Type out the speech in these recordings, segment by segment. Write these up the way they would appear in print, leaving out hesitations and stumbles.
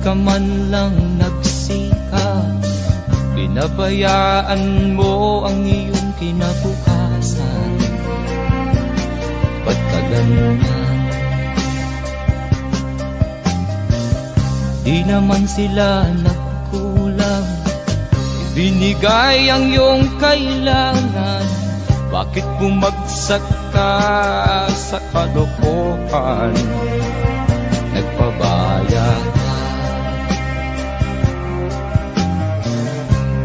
ka man lang nagsikap, pinabayaan mo ang iyong kinabukasan. Ba't ka ganyan? Di naman sila nagkulang, ibinigay ang iyong kailangan. Bakit bumagsak ka sa kalokohan? Nagpabaya ka,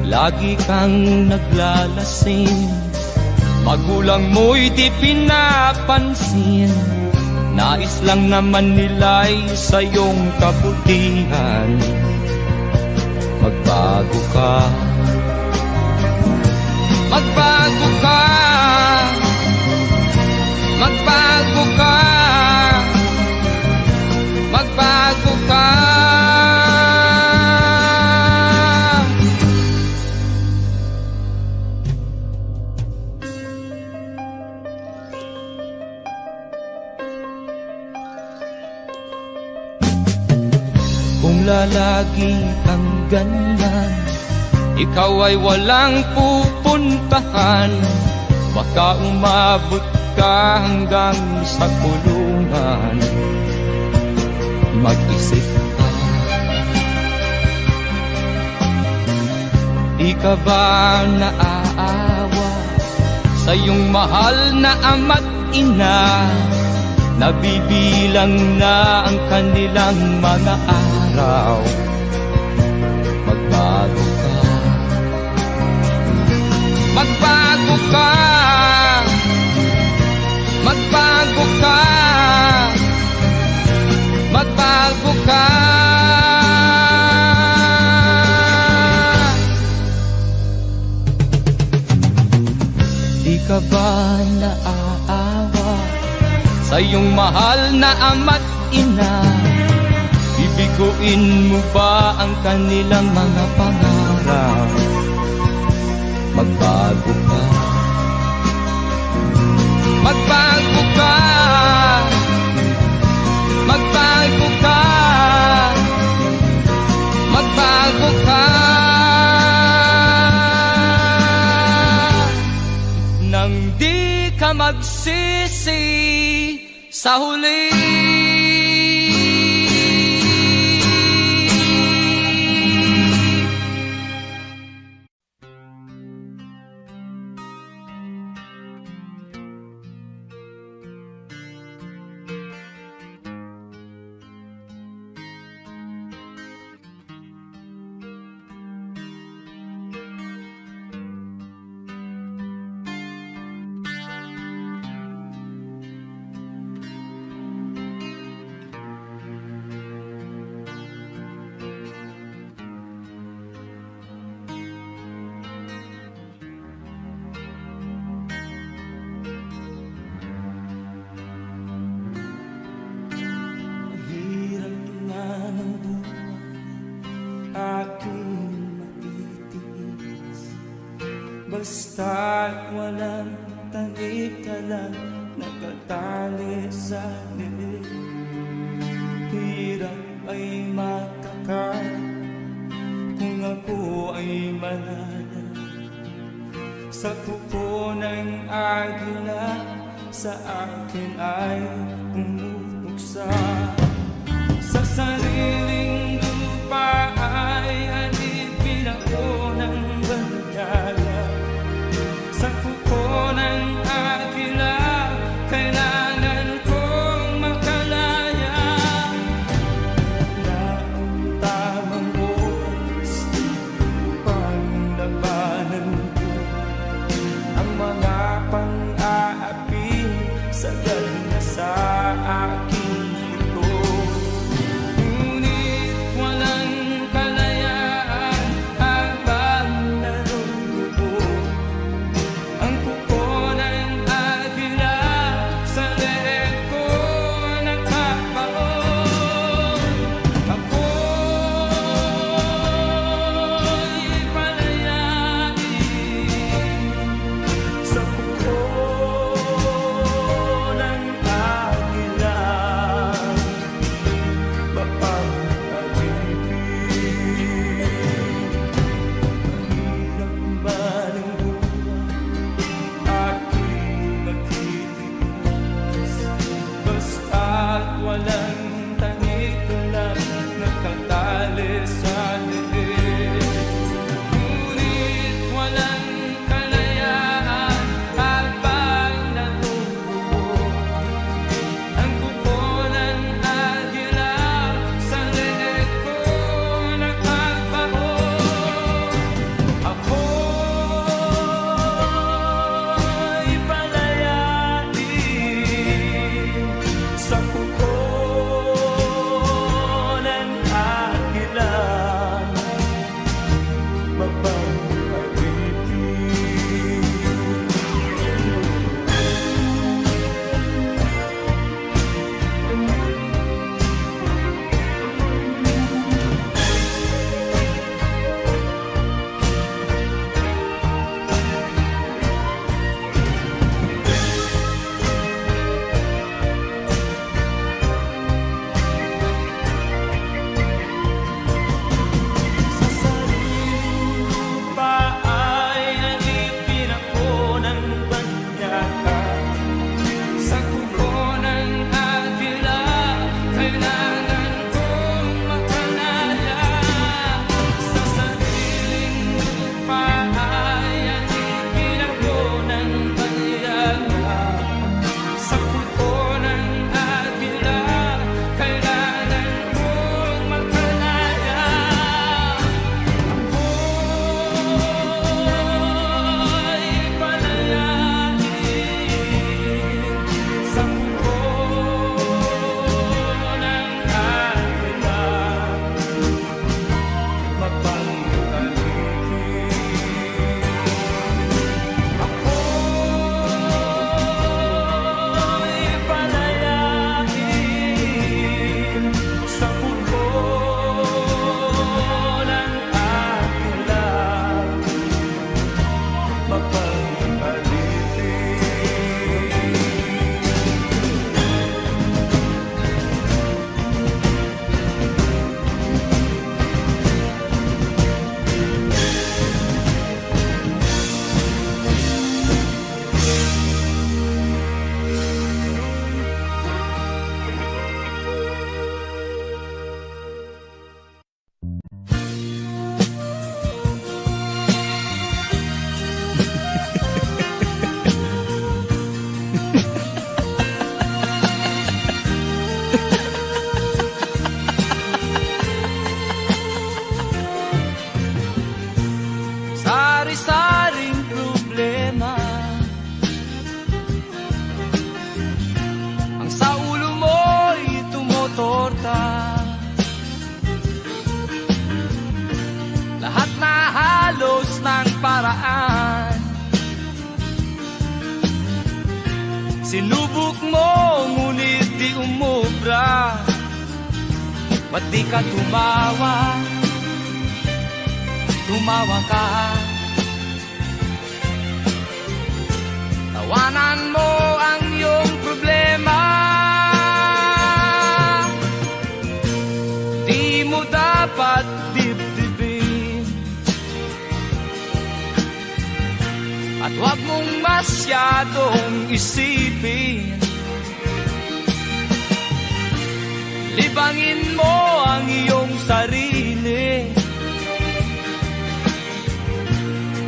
lagi kang naglalasing, magulang mo'y di pinapansin. Nais lang naman nila'y sa iyong kabutihan. Magbago ka, magbago ka, magbago ka, magbago ka. Kung lalagi kang ganyan, ikaw ay walang pupuntahan. Baka umabot ka hanggang sa kulungan. Mag-isip ka, di ka ba naaawa sa iyong mahal na ama't ina? Nabibilang na ang kanilang mga araw. Magbago ka, magbago ka, magbago ka, magbago ka. Di ka ba naaawa sa iyong mahal na ama't ina? Bibiguin mo ba ang kanilang mga pangarap? Magbago ka, magbago ka, magbago ka, magbago ka. Nang di ka magsisi sa huli. Basta't walang tanik ka lang nakatali sa liig. Hirap ay makakal kung ako ay manana. Sa kuko ng agila sa akin ay pumupuksa. Sa sariling lupa ay alipin ako ng bandala. Sa kuko ng agila, kailangan kong makalaya. Na ang tamang oras upang labanan ko ang mga pang-aapi sagad na sa aking ito. Ngunit Sa sariling lupa ay alipin ako ng banyaga. Sa kuko ng agila, kailangan kong makalaya. Sa sariling lupa ay alipin ako ng banyaga. Sa kuko ng agila, kailangan kong makalaya. Ako'y palayain sa kuko ng agila, mapag-alipin. Ako'y palayain sa kuko ng agila, mapag-alipin. Sari-saring problema ang sa ulo mo'y tumutorta. Lahat na halos ng paraan sinubok mo, ngunit di umubra. Ba't di ka tumawa? Tumawa ka. Tawanan mo ang iyong problema. Di mo dapat dibdibin, at huwag mong masyadong isipin. Libangin mo ang iyong sarili.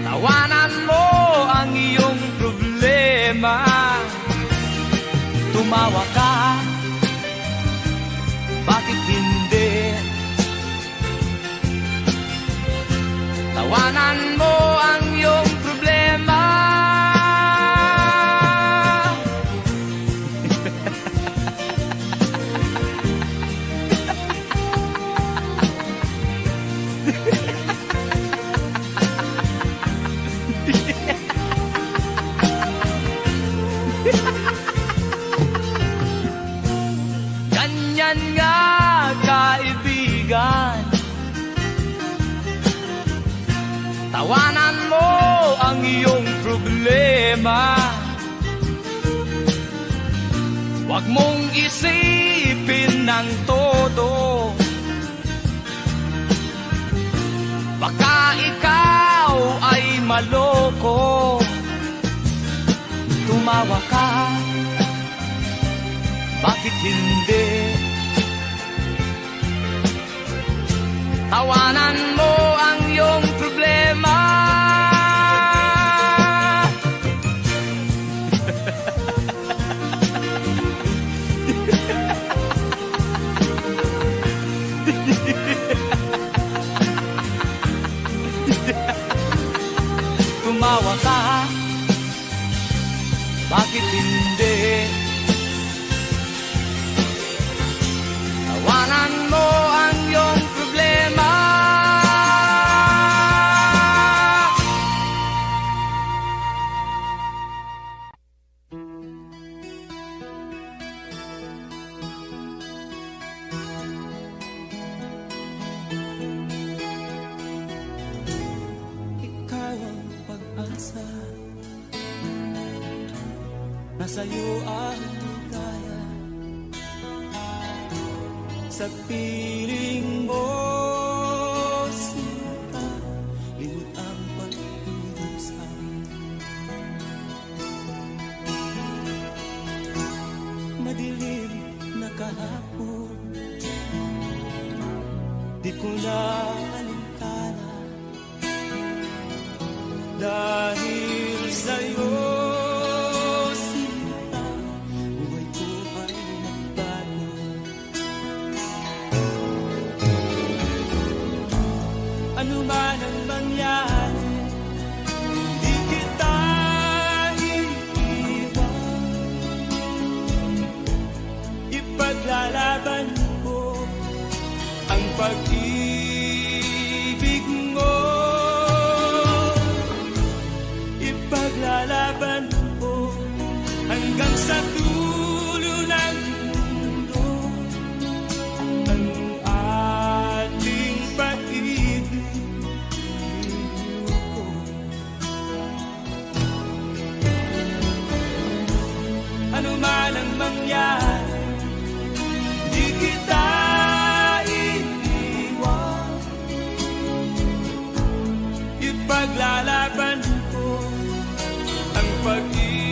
Tawanan mo ang iyong problema. Tumawa ka, bakit hindi? Tawanan mo ang iyong problema. Ganyan nga, kaibigan. Tawanan mo ang iyong problema. Huwag mong isipin ng todo. Baka ikaw ay maloko. Tumawa ka, bakit hindi? Tawanan mo ang iyong problema. Tumawa ka, bakit hindi? Tawanan mo ang iyong problema. nasa'yo ang ligaya. Sa piling mo sinta, limot ang pag-ibig sa'kin. Madilim na kahapon, di ko na alintana, dahil sa'yo sinta, buhay ko ay nagbago. Ano man ang mangyari, di kita iiwan. Ipaglalaban ko ang pag-ibig mo. Ipaglalaban ko hanggang sa dulo ng mundo ang ating pag-ibig ko. Ano man ang mangyari, di kita iiwan. Ipaglalaban ko ang pag-ibig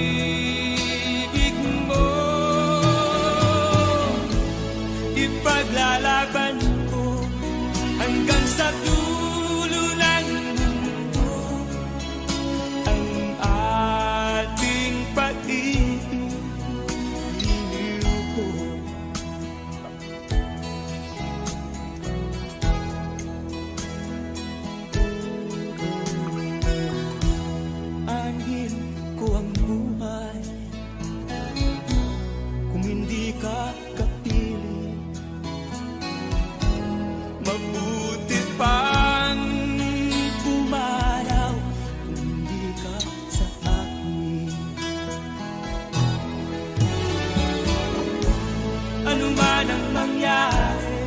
mo. Ipaglalaban ko hanggang sa dulo ng mundo ang ating pag-ibig ko. Anhin ko ang buhay kung hindi ka kapiling. Mabuti pang pumanaw kung hindi ka sa akin. Ano man ang mangyari,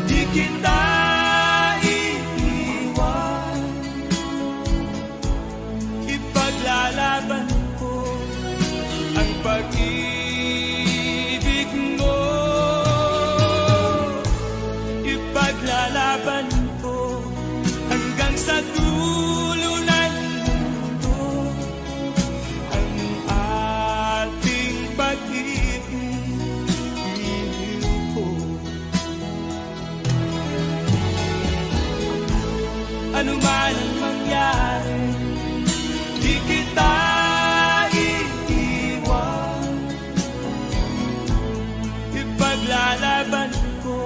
di kita iiwan. Ipaglalaban ko ang pag-ibig mo. Ipaglalaban ko hanggang sa dulo ng mundo ang ating pag-ibig ko. Ano man ang mangyari, di kita iiwan. Ipaglalaban ko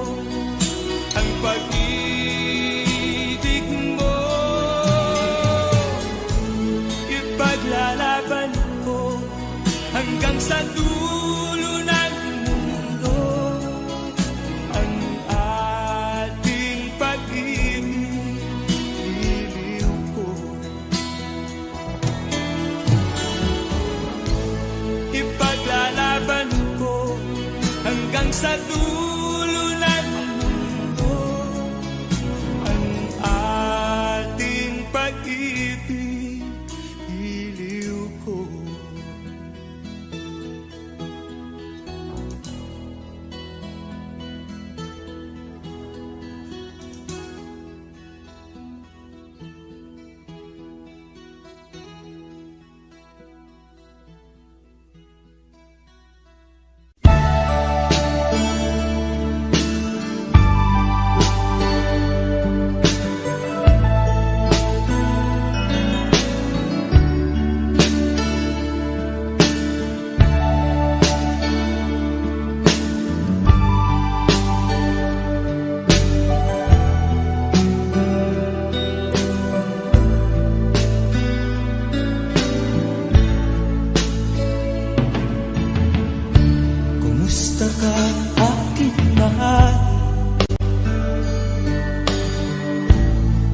ang pag-ibig mo. Ipaglalaban ko hanggang sa dulo ng mundo ang ating pag-ibig ko. Ipaglalaban ko hanggang sa dulo ng mundo ang ating pag-ibig ko. Kumusta ka, aking mahal?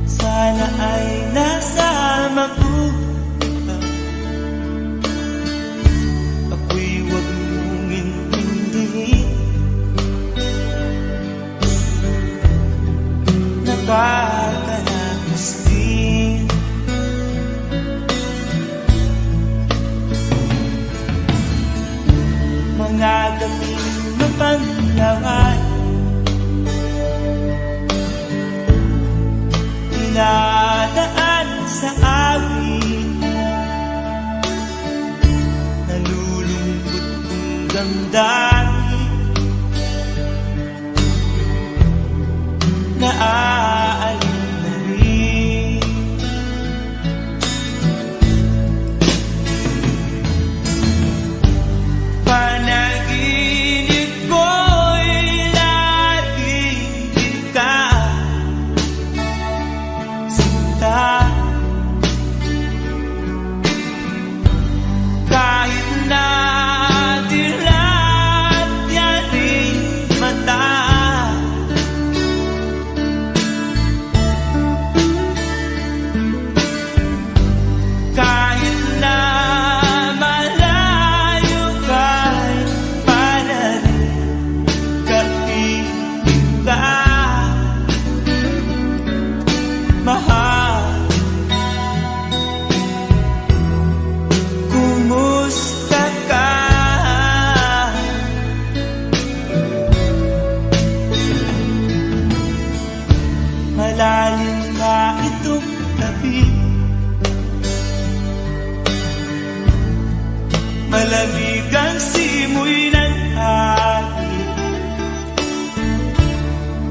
Sana ay nasa mabuti ka. Ako'y huwag mong intindihin. Nakakalakas din. dati naaalala na rin. Panaginip ko'y laging kita sinta. Kahit na dilat yaring mata, kahit na malayo ka'y para rin kapiling ka, mahal. Kumusta ka? Malalim na itong gabi, malamig ang simoy ng hangin,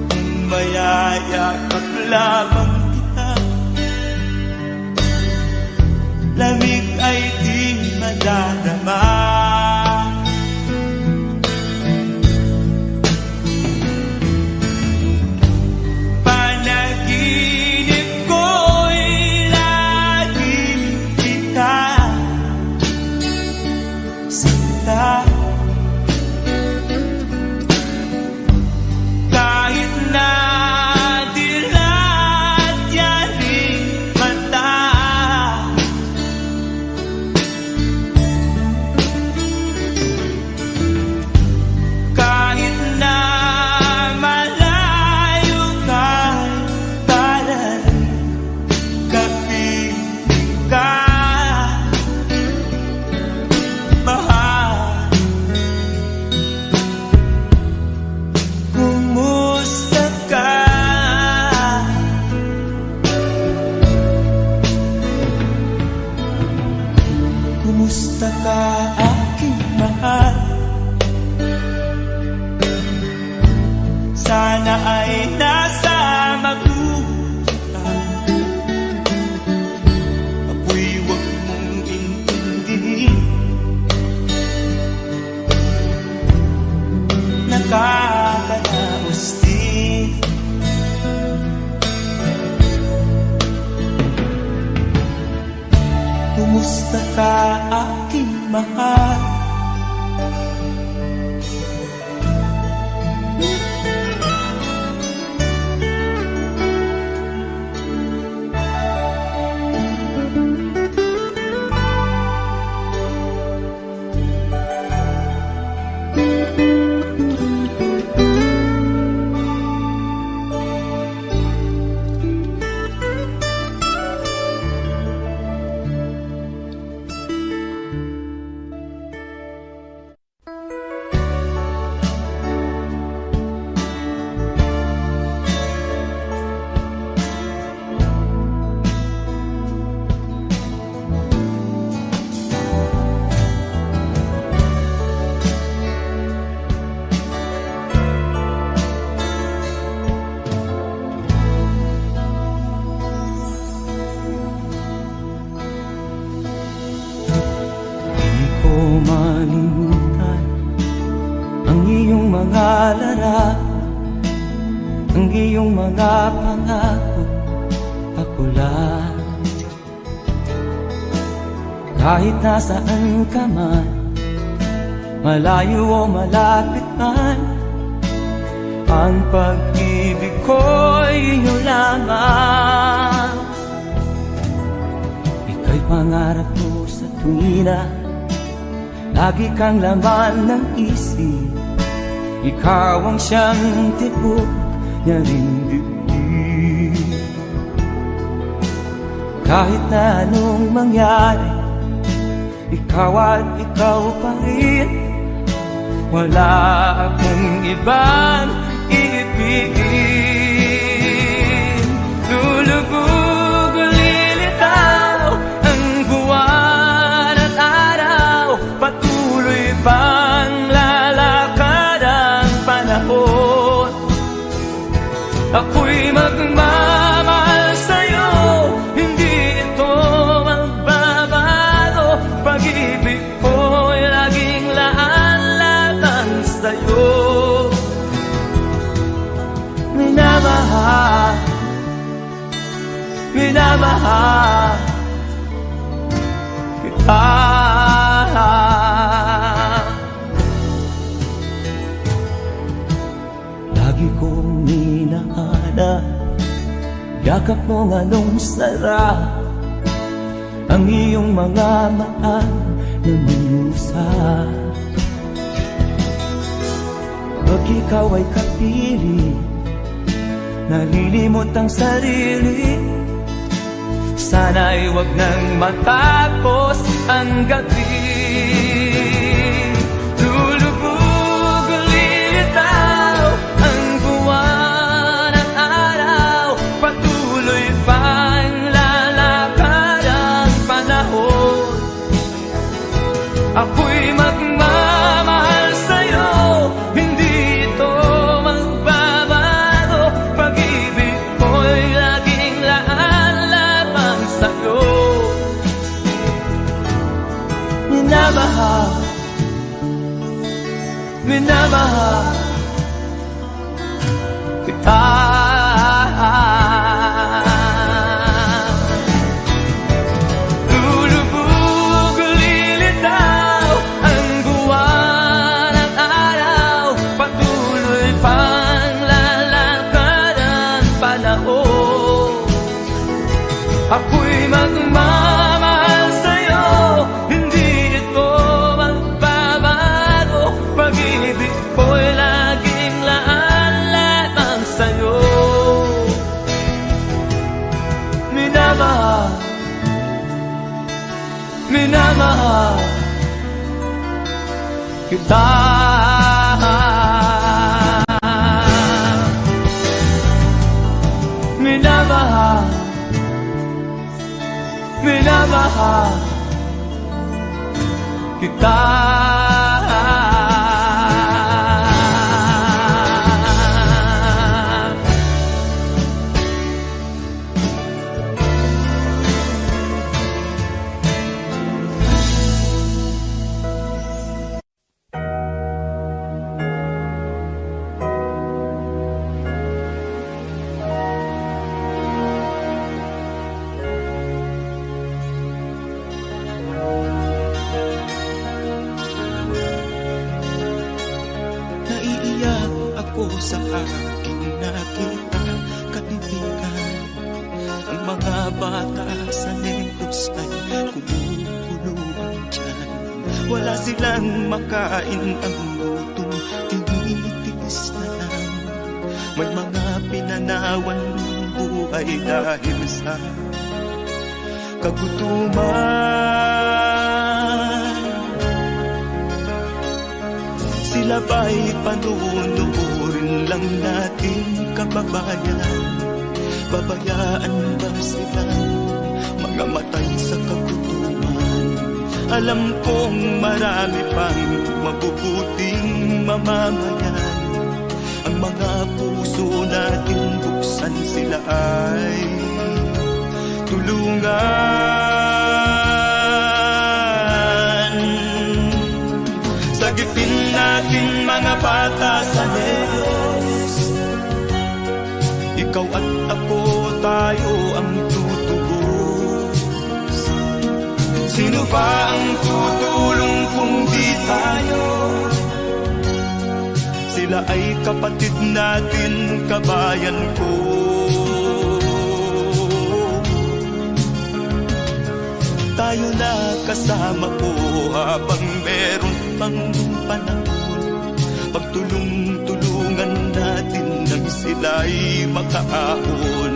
kung mayayakap lamang kita, lamig ay di madadama. Panaginip ko'y laging kita sinta. Kahit na dilat yaring mata, kahit na malayo ka'y para rin kapiling ka, mahal. Kumusta ka? Kumusta ka, aking mahal? Sana ay nasa mabuti ka. Ako'y huwag mong intindihin, nakakaraos din. Kumusta ka, aking mahal? Malimutan ang iyong mga larawan, ang iyong mga pangako, ako lang. Kahit nasaan ka man, malayo o malapit man, ang pag-ibig ko'y inyo lamang. Ika'y pangarap ko sa tuwina, lagi kang laman ng isip. Ikaw ang siyang tibok niya rin dibdib. Kahit na anong mangyari, ikaw at ikaw pa rin. Wala akong ibang iibigin. Lulubog o lilitaw ang buwan at araw, patuloy pang lalaki kita. Lagi kong hinahanap yakap mong anong sarap, ang iyong mga mata na minusa. Pag ikaw ay kapili, nalilimot ang sarili. Sana'y wag nang matapos ang gabi. Lulubog, lilitaw ang buwan at araw, patuloy pang lalakad ang panahon. Ako'y magmamahal sa'yo, hindi ito magbabago. Pag-ibig ko'y laging laan lamang sa'yo. Minamahal, minamahal kita. Lulubog, lilitaw ang buwan at araw, patuloy pang lalakad ang panahon. Ako'y magmamahal sa'yo, hindi ito magbabago. Pag-ibig ko'y laging laan lamang sa'yo. Minamahal, minamahal kita. Minamahal, minamahal kita. Naiiyak ako sa aking nakita, kaibigan. Ang mga bata sa Negros ay kumukulong dyan. Wala silang makain, ang lutong tinitiis na lang. May mga pinanawan ng buhay dahil sa kagutuman. Sila ba'y panunurin lang natin, kababayan? Babayaan ba silang mga matay sa kagutuman? Alam kong marami pang mabubuting mamamayan. Ang mga puso natin buksan, sila ay tulungan. Sagipin natin mga bata sa Negros, ikaw at ako, tayo ang tutubos. Sino ba ang tutulong kung di tayo? Sila ay kapatid natin, kabayan ko. Tayo na kasama ko habang meron pang panahon. Pagtulong-tulungan natin nang sila'y makaahon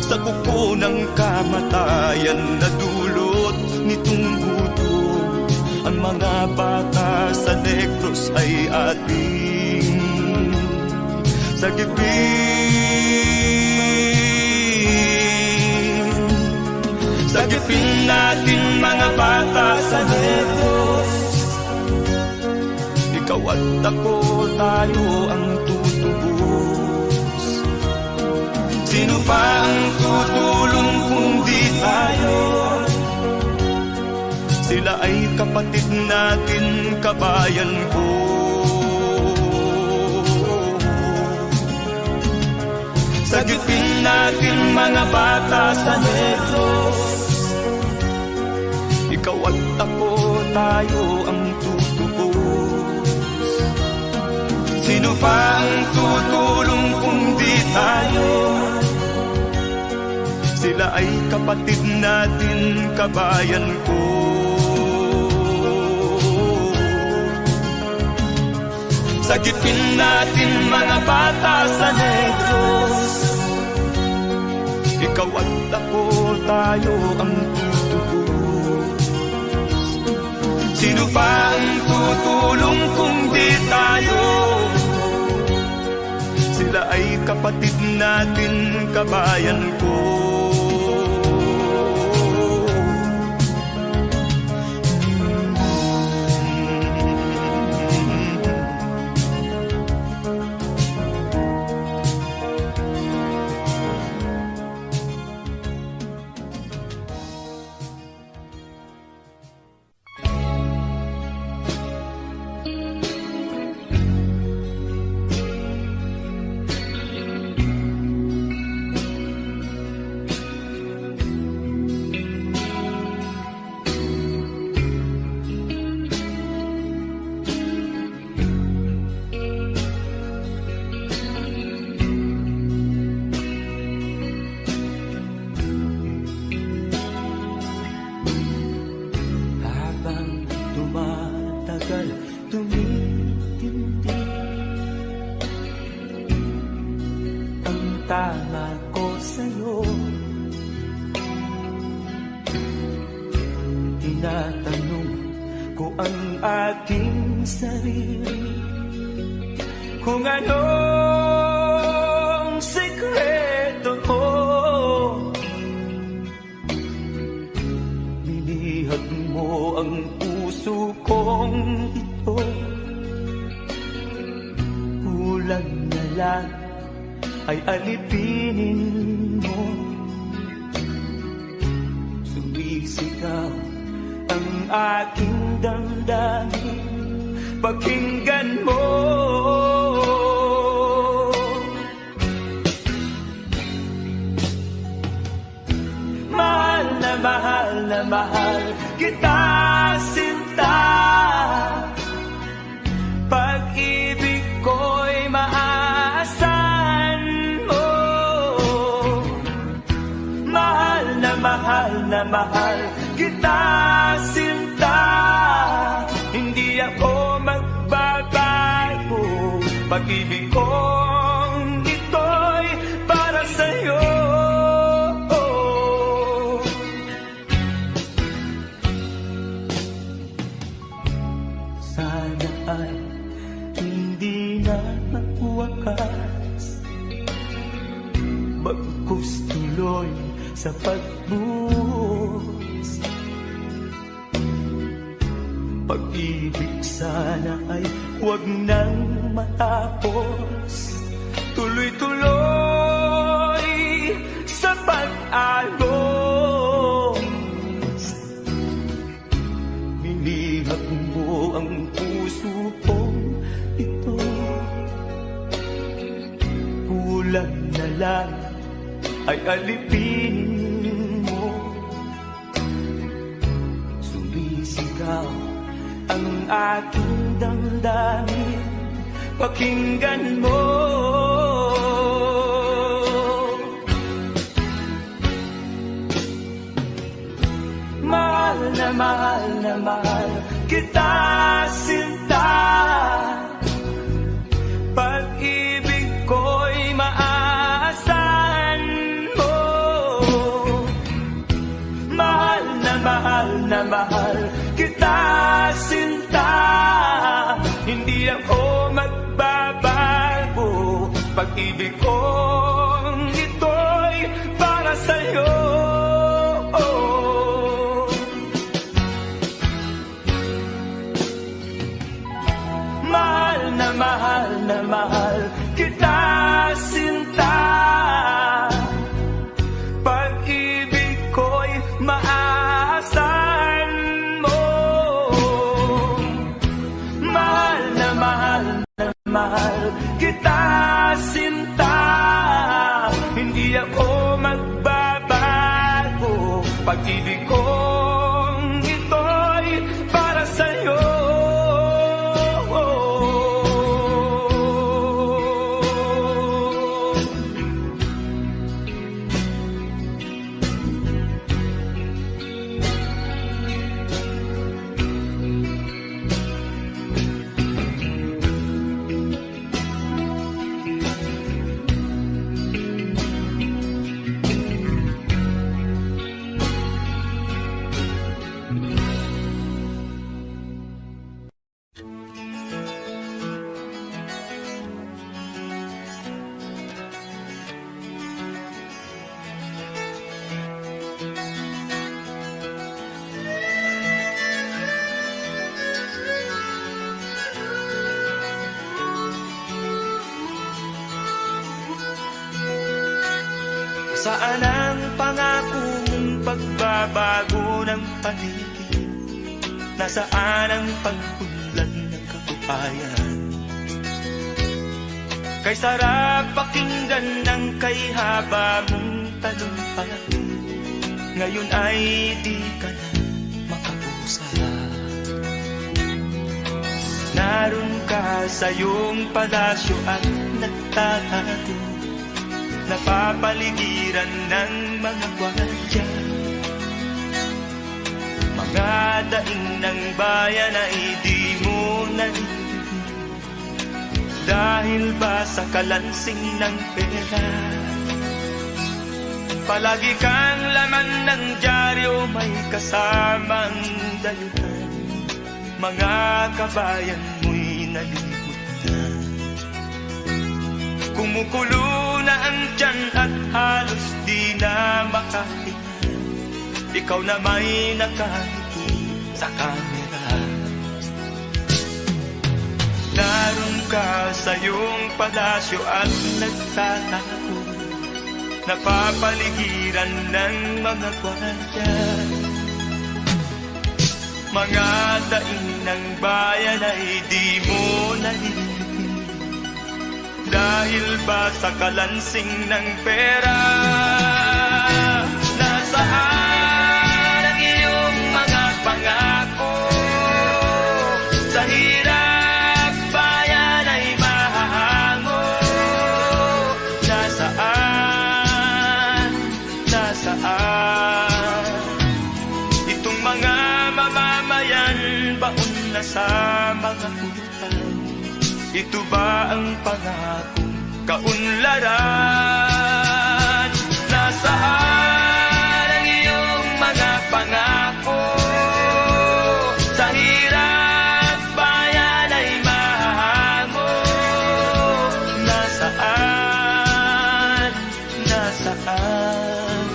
sa kuko ng kamatayan na dulot nitong gutom. Ang mga bata sa Negros ay ating sagipin. Sagipin natin mga bata sa Negros, ikaw at ako, tayo ang tutubos. Sino pa ang tutulong kung di tayo? Sila ay kapatid natin, kabayan ko. Sagipin natin mga bata sa Negros. Ikaw at ako, tayo ang tutubos. Sino pa ang tutulong kung di tayo? Sila ay kapatid natin, kabayan ko. Sagipin natin mga bata sa Negros. Ikaw at ako, tayo ang tutubos. Sino pa ang tutulong kung di tayo? Sila ay kapatid natin, kabayan ko. Tama ko sa'yo, tinatanong ko ang aking sarili kung anong sekreto ko. Binihag mo ang puso kong ito, kulang na lang ay alipinin mo. Sumisigaw ang aking damdamin, pakinggan mo. Mahal na mahal na mahal kita, sinta. Pag-ibig ko'y maaasahan mo. Mahal na mahal kita, sinta. Hindi ako magbabago. Pag-ibig kong ito'y para sa'yo. Sana ay hindi na magwakas, bagkus tuloy sa pagbuhos. Pag-ibig sana ay huwag nang matapos, tuloy-tuloy sa pag-agos. Binihag mo ang puso kong ito, kulang na lang ay alipinin mo. Sumisigaw ang aking damdamin, pakinggan mo. Mahal na mahal kita, sinta. Pag-ibig ko'y maaasahan mo. Mahal na mahal kita, sinta. Hindi ako magbabago. Pag-ibig kong ito'y para sa'yo. Mahal na mahal kita, sinta. Pag-ibig ko'y maaasahan mo. Mahal na mahal kita, sinta. pag-ibig kong ito'y para sa'yo. Saan ang pangako mong pagbabago ng paligid? Nasaan ang pag-unlad ng kabuhayan? Kay sarap pakinggan ng kay haba mong talumpati, ngayon ay di ka na makausap. Naroon ka sa iyong palasyo at nagtatago, napapaligiran ng mga gwardiya. Mga daing ng bayan ay di mo narinig, dahil ba sa kalansing ng pera? Palagi kang laman ng dyaryo, may kasamang dayuhan. Mga kabayan mo'y nalimot na. Kumukulo na ang tiyan at halos di na makahinga. Ikaw na may nakangiti sa kamera. Naroon ka sa iyong palasyo at nagtatago, napapaligiran ng mga gwardiya. Mga daing ng bayan ay di mo narinig, dahil ba sa kalansing ng pera? Nasaan ang iyong mga pangako? Sa hirap bayan ay mahahango. Nasaan? Nasaan? Itong mga mamamayan, baon na sa mga utang. Ito ba ang pangakong kaunlaran? Nasaan ang iyong mga pangako? Sa hirap bayan ay mahango. Nasaan? Nasaan?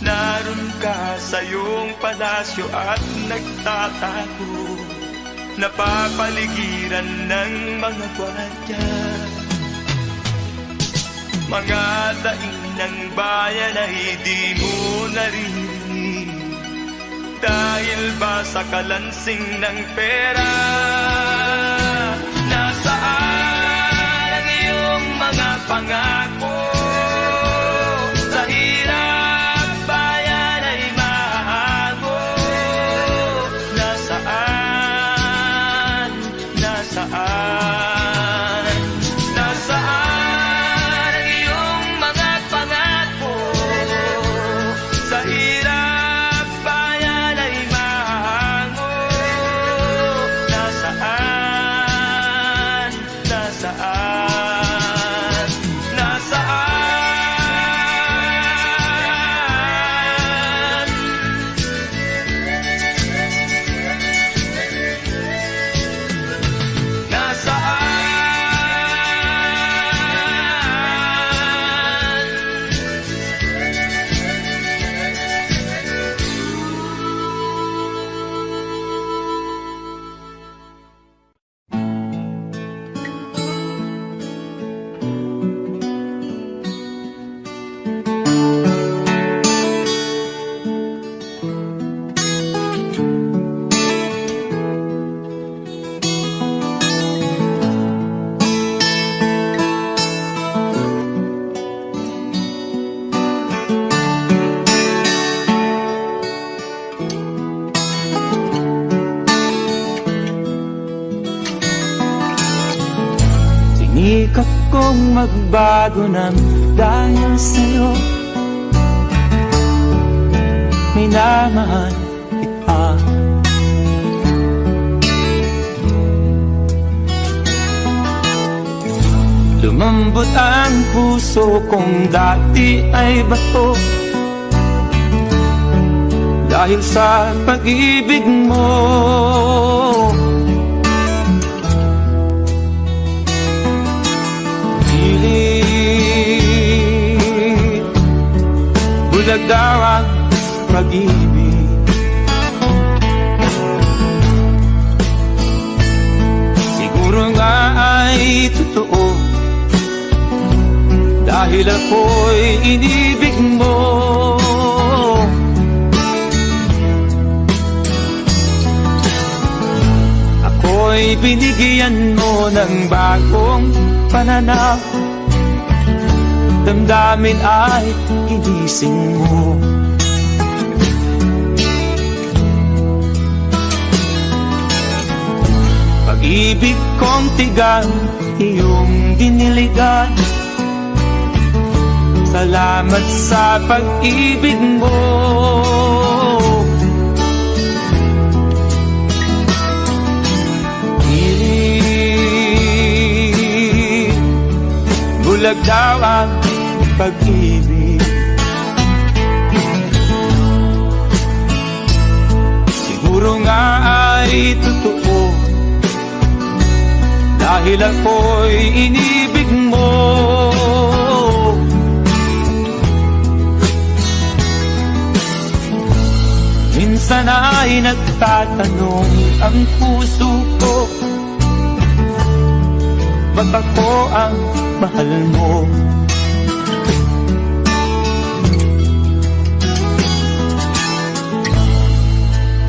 Naroon ka sa iyong palasyo at nagtatago, napapaligiran ng mga gwardiya. Mga daing ng bayan ay di mo narinig, dahil ba sa kalansing ng pera? Nasaan ang iyong mga pangako? Sa hirap bayan ay mahago. Nasaan? Nasaan? Nasaan ang iyong mga pangako? Sa hirap bayan ay mahango. Nasaan? Nasaan? Nasaan? Sikap kong magbago ng dahil sa'yo. Minamahal kita. Lumambot ang puso kong dati ay bato dahil sa pag-ibig mo. Pilit bulag daw ang pag-ibig. Siguro nga ay totoo dahil ako'y inibig mo. Ako'y binigyan mo ng bagong pananaw. Damdamin ay ginising mo. Pag-ibig kong tigang iyong diniligan. Salamat sa pag-ibig mo. Bulag daw ang pag-ibig. Siguro nga ay totoo dahil ako'y inibig mo. Minsan ay nagtatanong ang puso ko, ba't ako ang mahal mo?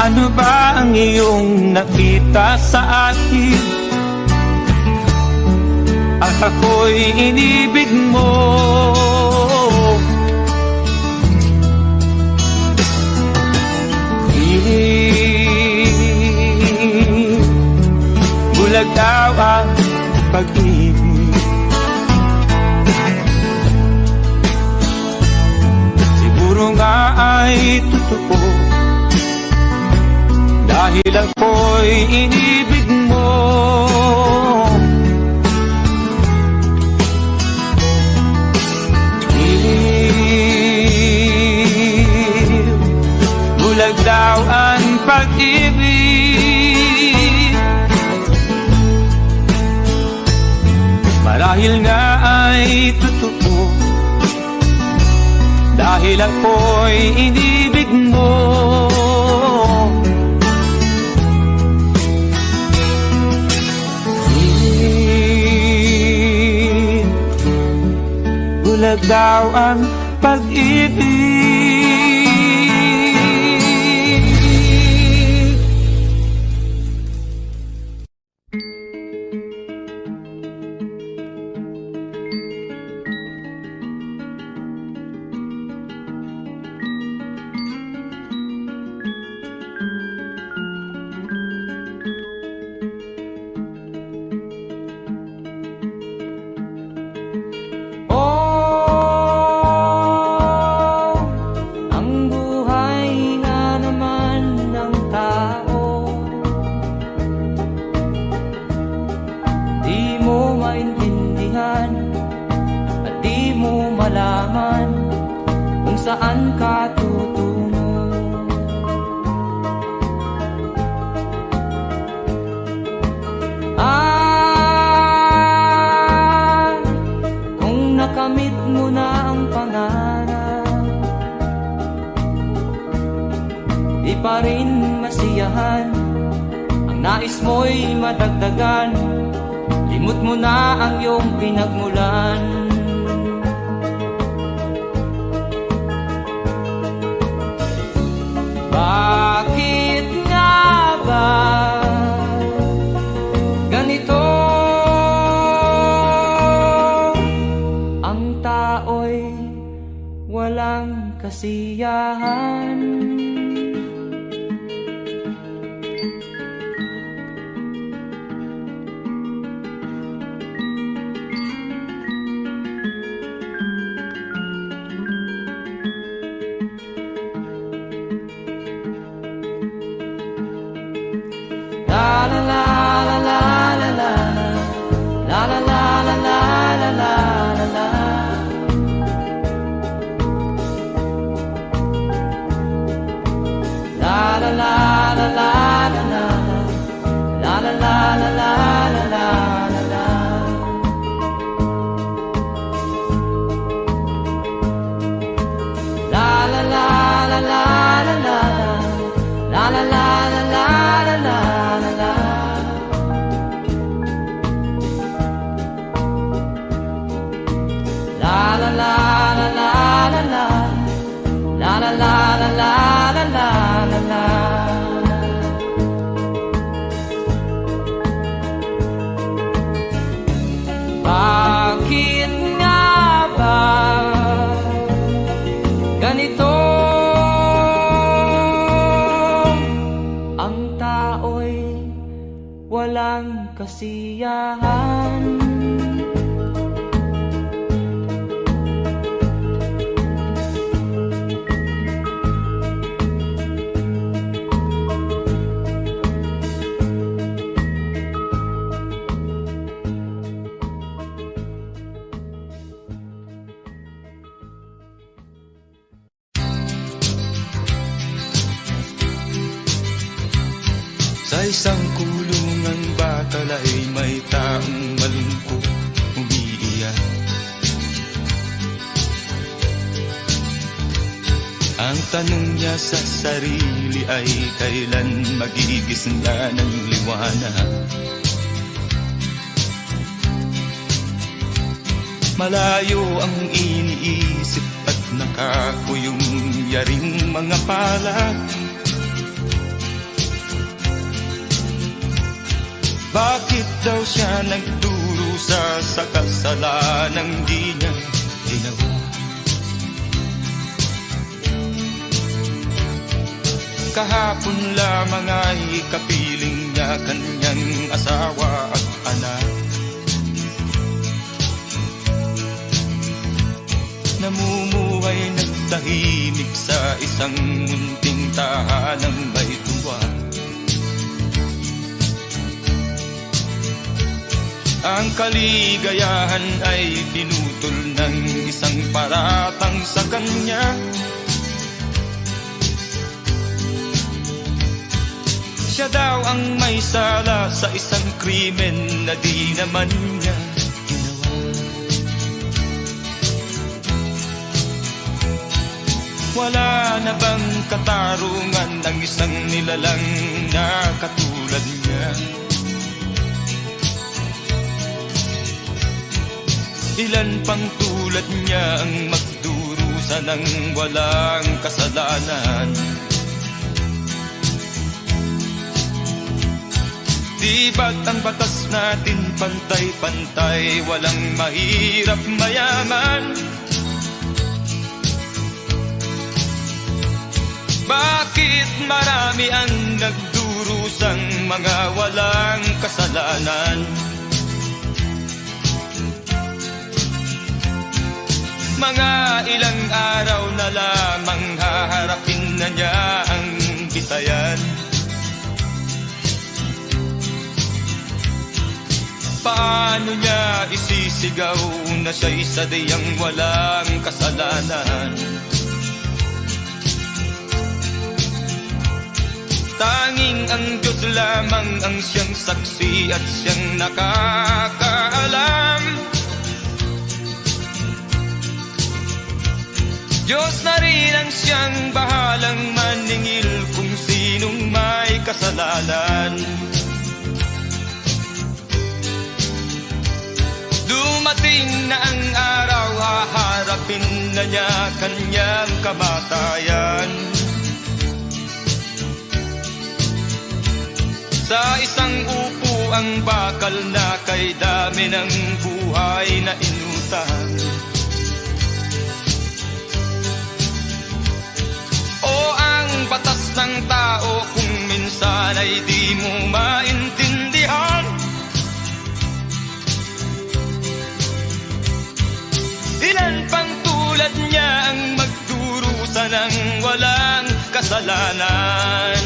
Ano ba ang iyong nakita sa akin? At ako'y inibig mo. Bulag daw ang pag-ibig. Siguro nga ay totoo dahil ako'y inibig mo. Bulag daw ang pag-ibig. Marahil nga ay totoo dahil ako'y inibig mo. Bulag daw ang pag-ibig. Saan ka tutungo? Kung nakamit mo na ang pangarap, di pa rin masiyahan. Ang nais mo'y madagdagan. Limot mo na ang iyong pinagmulan. Bakit nga ba ganito? Ang tao'y walang kasiyahan. Bakit nga ba ganito? Ang tao'y walang kasiyahan. Sa isang kulungan bakal ay may taong malungkot umiiyak. Ang tanong niya sa sarili ay kailan magigising na ng liwanag. Malayo ang iniisip at nakakuyong yaring mga palad. Bakit daw siya nagdurusa sa kasalanang di niya ginawa? Kahapon lamang ay kapiling niya kanyang asawa at anak. Namumuhay nagtahimik sa isang munting tahanang may tuwa. Ang kaligayahan ay pinutol ng isang paratang sa kanya. Siya daw ang may sala sa isang krimen na di naman niya ginawa. Wala na bang katarungan ng isang nilalang na katulad niya? Ilan pang tulad niya ang magdurusa ng walang kasalanan? Di ba't ang batas natin pantay-pantay, walang mahirap mayaman? Bakit marami ang nagdurusang mga walang kasalanan? Mga ilang araw na lamang haharapin na niya ang bitayan. Paano niya isisigaw na siya'y sadyang walang kasalanan? Tanging ang Diyos lamang ang siyang saksi at siyang nakakaalam. Diyos na rin ang siyang bahalang maningil kung sinong may kasalanan. Dumating na ang araw, haharapin na niya kanyang kamatayan. Sa isang upo ang bakal na kay dami ng buhay na inutang. O ang batas ng tao kung minsan ay di mo maintindihan. Ilan pang tulad niya ang magdurusa ng walang kasalanan?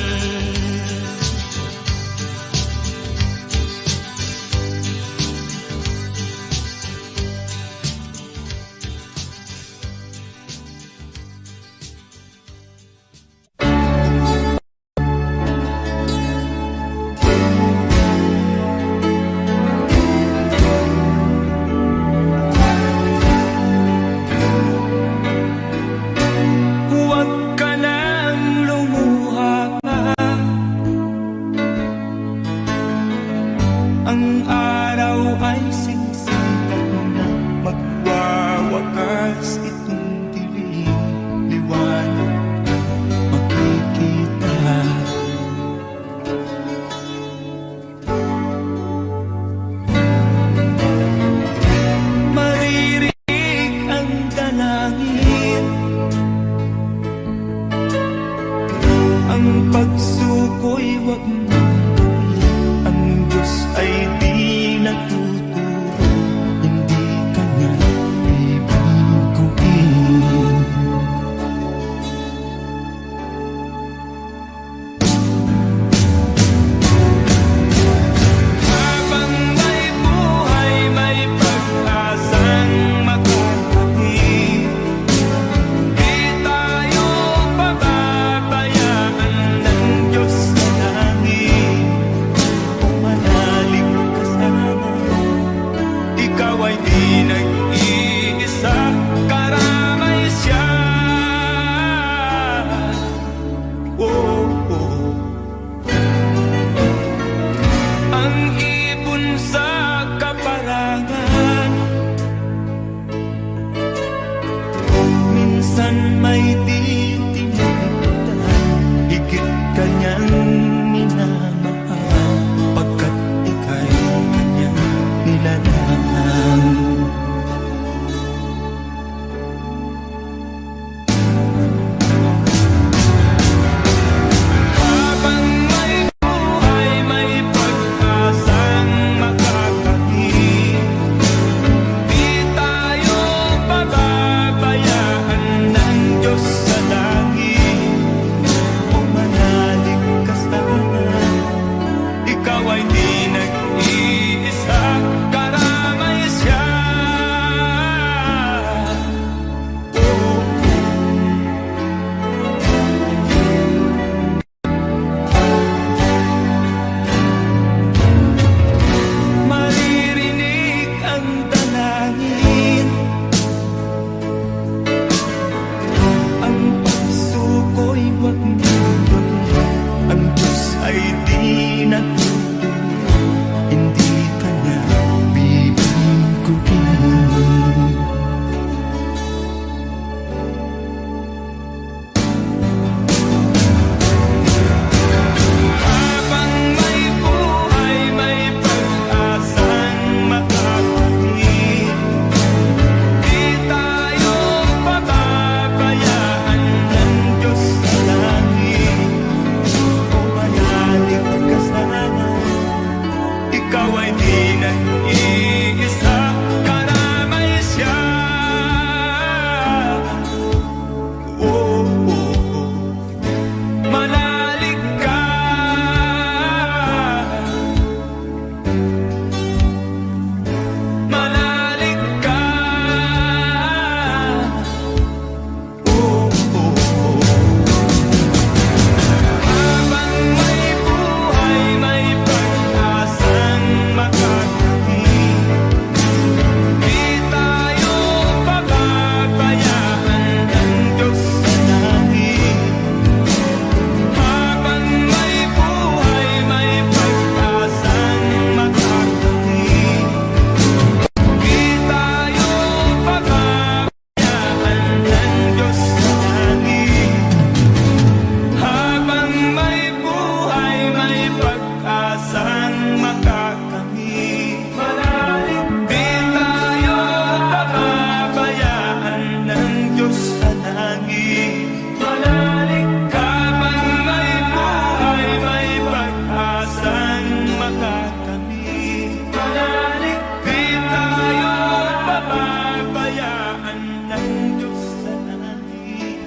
huwag mong gawin. Ang Diyos ay di natuturo, hindi Kanya bibiguin. Habang may buhay, may pag-asang makakapit. Di tayo pababayaan ng Diyos sa langit. Kung manalig ka sana, ikaw ay di nag-iisa, karamay siya. Oh, oh. Ang ibon sa kaparangan, minsan may di tinitipdan. Higit kanyang minamahal, pagkat ika'y kanyang nilalang. Habang may buhay, may pag-asang makakapit. Di tayo pababayaan ng Diyos sa langit. Kung manalig ka sana, ikaw ay di nag-iisa, karamay siya. Oh, maririnig ang dalangin, ang pagsuko'y huwag mong gawin. Ang Diyos ay di natuturo, hindi Kanya bibiguin. Habang may buhay, may pag-asang makakapit. Di tayo pababayaan ng Diyos sa langit. Kung manalig ka sana, ikaw ay di nag-iisa, karamay siya. Oh, oh, oh. Manalig ka, manalig ka. Oh, oh, oh. Habang may buhay, may pag-asang makakapit. Di tayo pababayaan ng Diyos sa langit. Habang may buhay, may pag-asang makakapit. Di tayo pababayaan ng Diyos sa langit. Habang may buhay, may pag-asang makakamit. Di tayo pababayaan ng Diyos sa langit. Habang may buhay, may pag-asang makakamit. Di tayo pababayaan ng Diyos sa langit.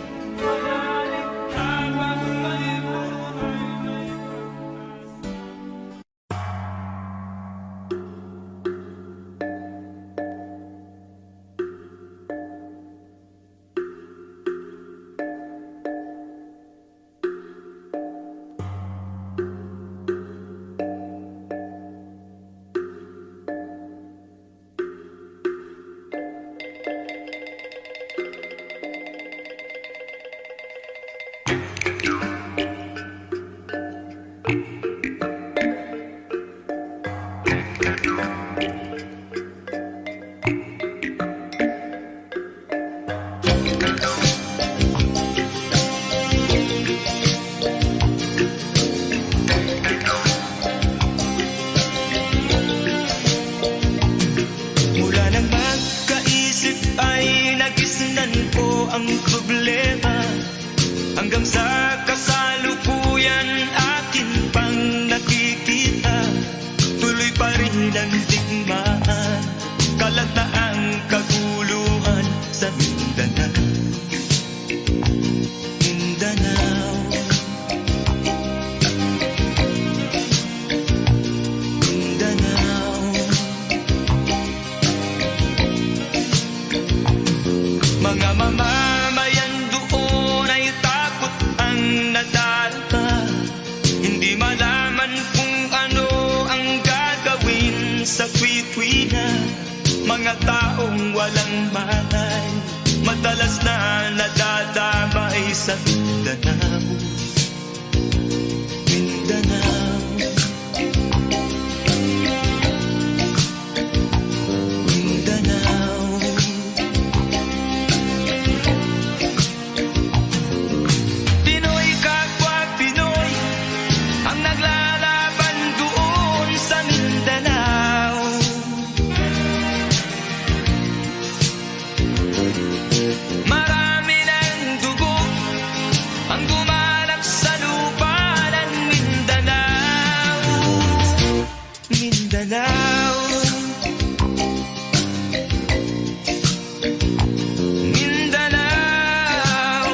Habang may buhay, may ang problema hanggang sa kasalukuyan akin pang ng digmaan, kalagtaang kaguluhan sa Mindanao. Mindanao, Mindanao. Mga mamamayan doon ay takot ang nadalpa, hindi malaman kung ano ang gagawin sa kwit-kwina. Mga taong walang malay, madalas na nadadamay sa Mindanao. Mindanao, Mindanao. Pinoy kapwa Pinoy ang naglalaban doon sa Mindanao. Marami ng dugo ang dumalak sa lupa ng Mindanao. Mindanao, Mindanao.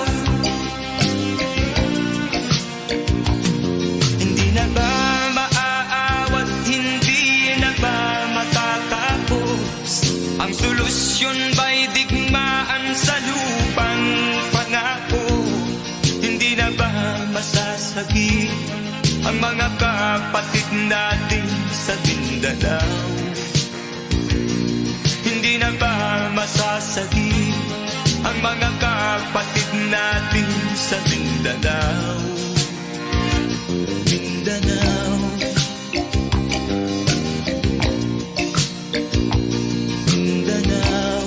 Hindi na ba maaawat, hindi na ba matatapos? Ang solusyon ba'y digmaan sa lupang pangako? Hindi na ba masasagi ang mga kapatid natin sa Mindanao? Hindi na ba masasagi ang mga kapatid natin sa Mindanao? Mindanao, Mindanao.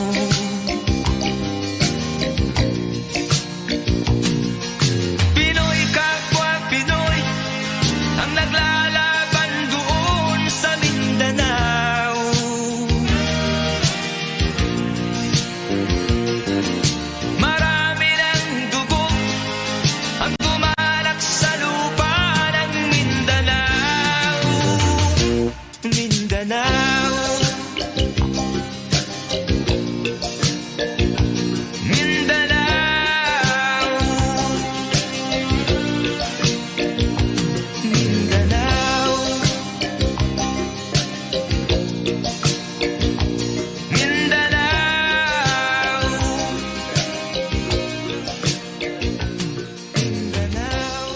Pinoy kapwa Pinoy ang naglalaban doon sa Mindanao. Marami ng dugo ang dumalak sa lupa ng Mindanao. Mindanao, Mindanao. Mindanao, Mindanao. Mindanao.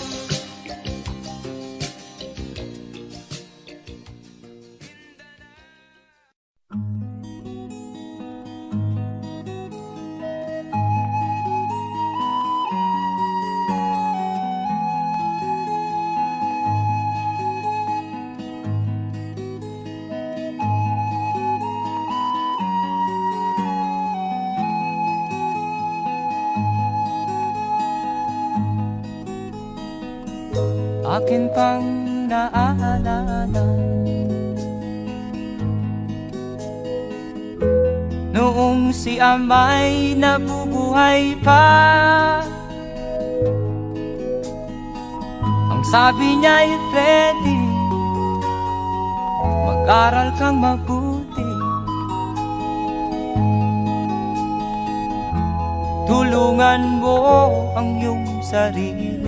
Akin pang naaalala noong si ama'y nabubuhay pa. Ang sabi niya'y Freddy, mag-aral kang mabuti, tulungan mo ang iyong sarili.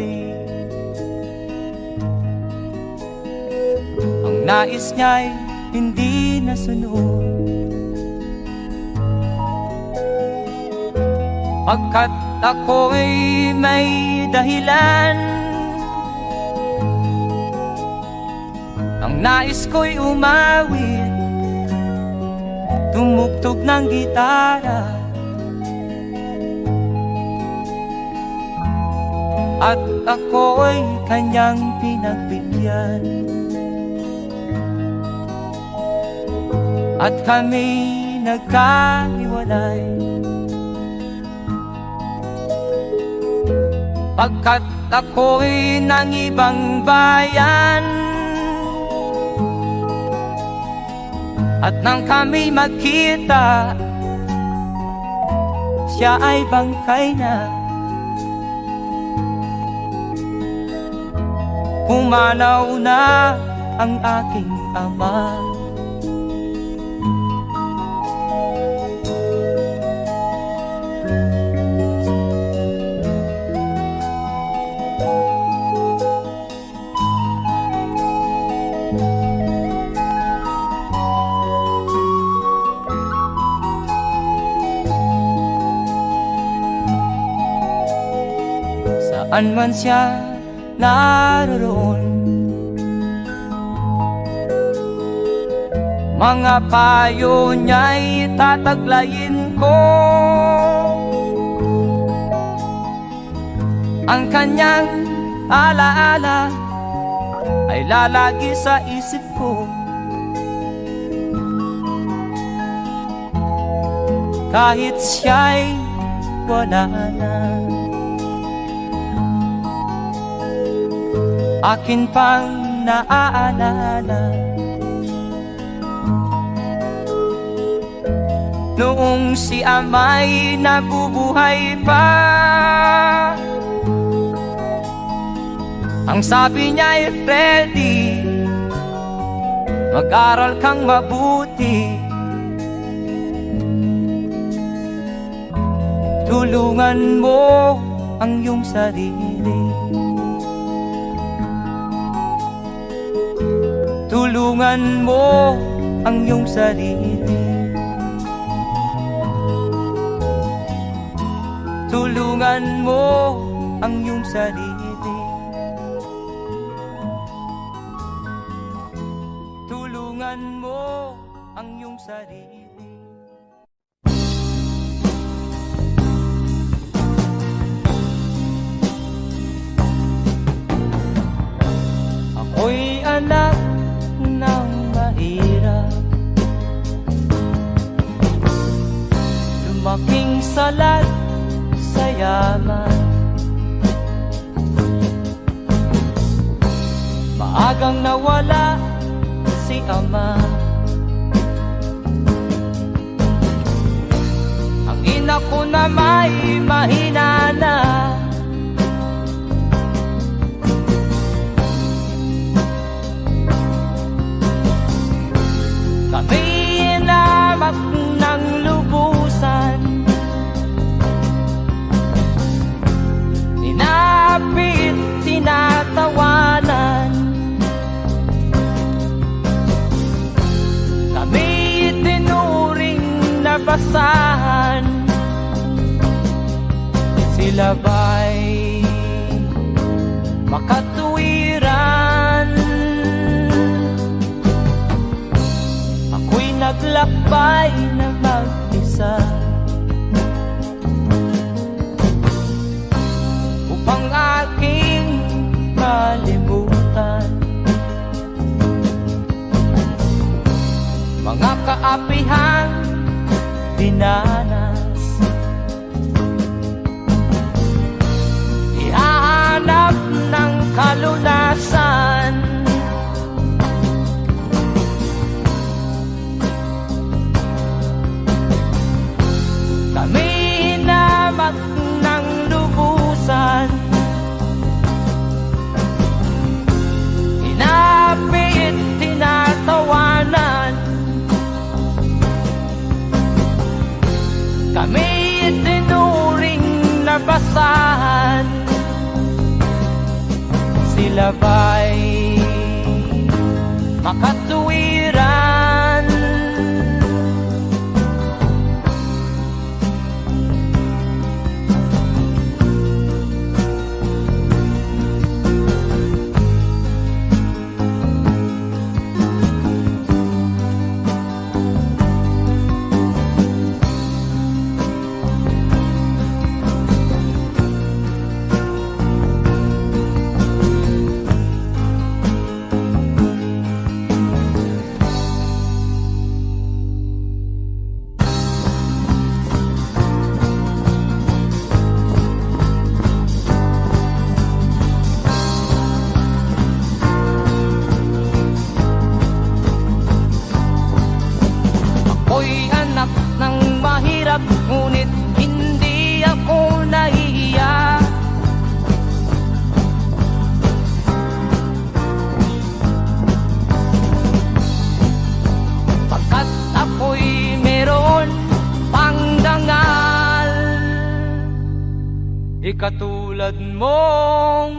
Ang nais niya'y hindi nasunod, pagkat ako'y may dahilan. Ang nais ko'y umawit, tumugtog ng gitara, at ako'y kanyang pinagbigyan. At kami nagkahiwalay, pagkat ako'y ng ibang bayan. At nang kami magkita, siya ay bangkay na. Pumanaw na ang aking ama. saan man siya naroon. Mga payo niya'y tataglayin ko, ang kanyang alaala ay lalagi sa isip ko. Kahit siya'y wala na, akin pang naaalala noong si ama'y nabubuhay pa. Ang sabi niya, Freddy, mag-aral kang mabuti, tulungan mo ang iyong sarili, tulungan mo ang iyong sarili, tulungan mo ang iyong sarili, tulungan mo ang iyong sarili. Ako'y anak ng mahirap, lumaking salat sa yaman. Maagang nawala si ama, ang ina ko na may mahina na. Kami inamak ng lubusan, inapit, tinatawanan. Kami itinuring na basahan, sila ba'y makatuwiran? Ako'y naglakbay na mag-isa upang aking kalimutan mga kaapihang dinanas. Ihahanap ng kalunasan, kami hinamak ng lubusan, inapit, tinatawanan. Kami itinuring na basahan, sila ba'y makatuwiran? Ako'y anak ng mahirap, ngunit hindi ako nahihiya. Pagkat ako'y meron pang dangal, ikatulad mong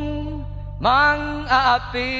mang-aapi.